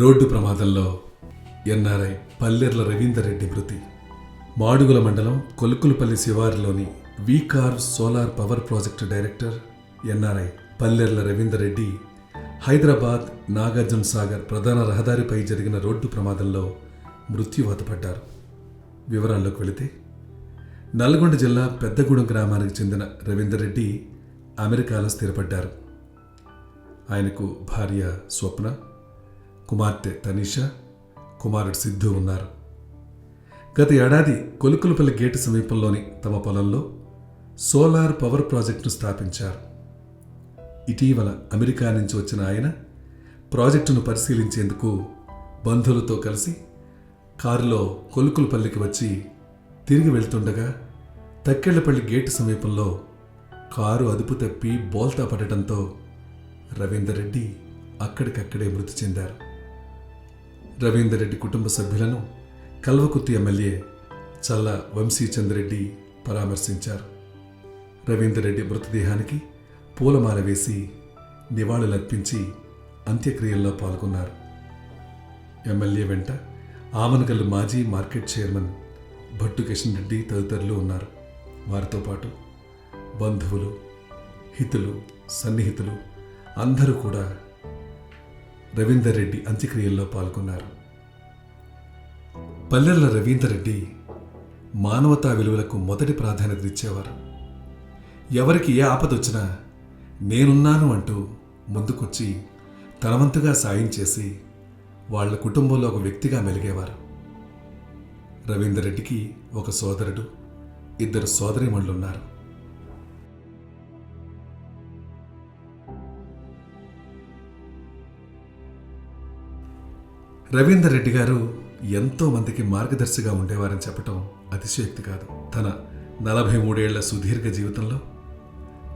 Road ప్రమాదంలో NRI Pallerla Ravinder Reddy మృతి. మాడుగుల మండలం కొలుకులపల్లి శివారులోని వీకార్ solar power project director NRI Pallerla Ravinder Reddy Hyderabad Nagarjuna Sagar ప్రధాన రహదారిపై జరిగిన రోడ్డు ప్రమాదంలో మృత్యువాత పడ్డారు. వివరాల్లోకి వెళితే, నల్గొండ జిల్లా పెద్దగూడెం గ్రామానికి చెందిన రవీందర్ రెడ్డి అమెరికాలో స్థిరపడ్డారు. ఆయనకు భార్య స్వప్న, కుమార్తె తనీషా, కుమారుడు సిద్ధు ఉన్నారు. గత ఏడాది కొలుకులపల్లి గేటు సమీపంలోని తమ పొలంలో సోలార్ పవర్ ప్రాజెక్టును స్థాపించారు. ఇటీవల అమెరికా నుంచి వచ్చిన ఆయన ప్రాజెక్టును పరిశీలించేందుకు బంధువులతో కలిసి కారులో కొలుకులపల్లికి వచ్చి తిరిగి వెళ్తుండగా తక్కెళ్లపల్లి గేటు సమీపంలో కారు అదుపు తప్పి బోల్తా పడటంతో రవీందర్ రెడ్డి అక్కడికక్కడే మృతి చెందారు. రవీందర్ రెడ్డి కుటుంబ సభ్యులను కల్వకుర్తి ఎమ్మెల్యే చల్ల వంశీచంద్రెడ్డి పరామర్శించారు. రవీందర్ రెడ్డి మృతదేహానికి పూలమాల వేసి నివాళులర్పించి అంత్యక్రియల్లో పాల్గొన్నారు. ఎమ్మెల్యే వెంట ఆమనగల్లు మాజీ మార్కెట్ చైర్మన్ భట్టు కిషన్ రెడ్డి తదితరులు ఉన్నారు. వారితో పాటు బంధువులు, హితులు, సన్నిహితులు అందరూ కూడా రవీందర్ రెడ్డి అంత్యక్రియల్లో పాల్గొన్నారు. పల్లెర్ల రవీందర్ రెడ్డి మానవతా విలువలకు మొదటి ప్రాధాన్యత ఇచ్చేవారు. ఎవరికి ఏ ఆపదొచ్చినా నేనున్నాను అంటూ ముందుకొచ్చి తనవంతుగా సాయం చేసి వాళ్ల కుటుంబంలో ఒక వ్యక్తిగా మెలిగేవారు. రవీందర్ రెడ్డికి ఒక సోదరుడు, 2 సోదరీమణులున్నారు. రవీందర్ రెడ్డి గారు ఎంతో మందికి మార్గదర్శిగా ఉండేవారని చెప్పటం అతిశయోక్తి కాదు. తన 43 ఏళ్ల సుదీర్ఘ జీవితంలో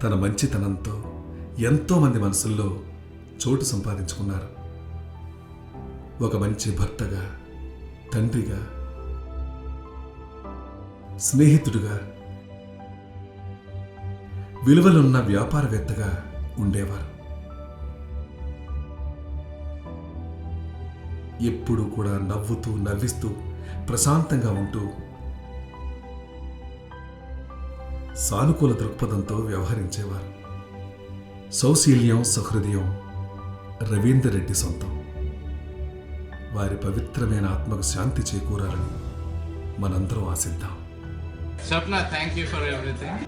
తన మంచితనంతో ఎంతో మంది మనసుల్లో చోటు సంపాదించుకున్నారు. ఒక మంచి భర్తగా, తండ్రిగా, స్నేహితుడుగా, విలువలున్న వ్యాపారవేత్తగా ఉండేవారు. ఎప్పుడూ కూడా నవ్వుతూ నవ్విస్తూ ప్రశాంతంగా ఉంటూ సానుకూల దృక్పథంతో వ్యవహరించేవారు. సౌశీల్యం, సహృదయం రవీందర్ రెడ్డి సొంతం. వారి పవిత్రమైన ఆత్మకు శాంతి చేకూరాలని మనందరం ఆశిద్దాం. Swapna, thank you for everything.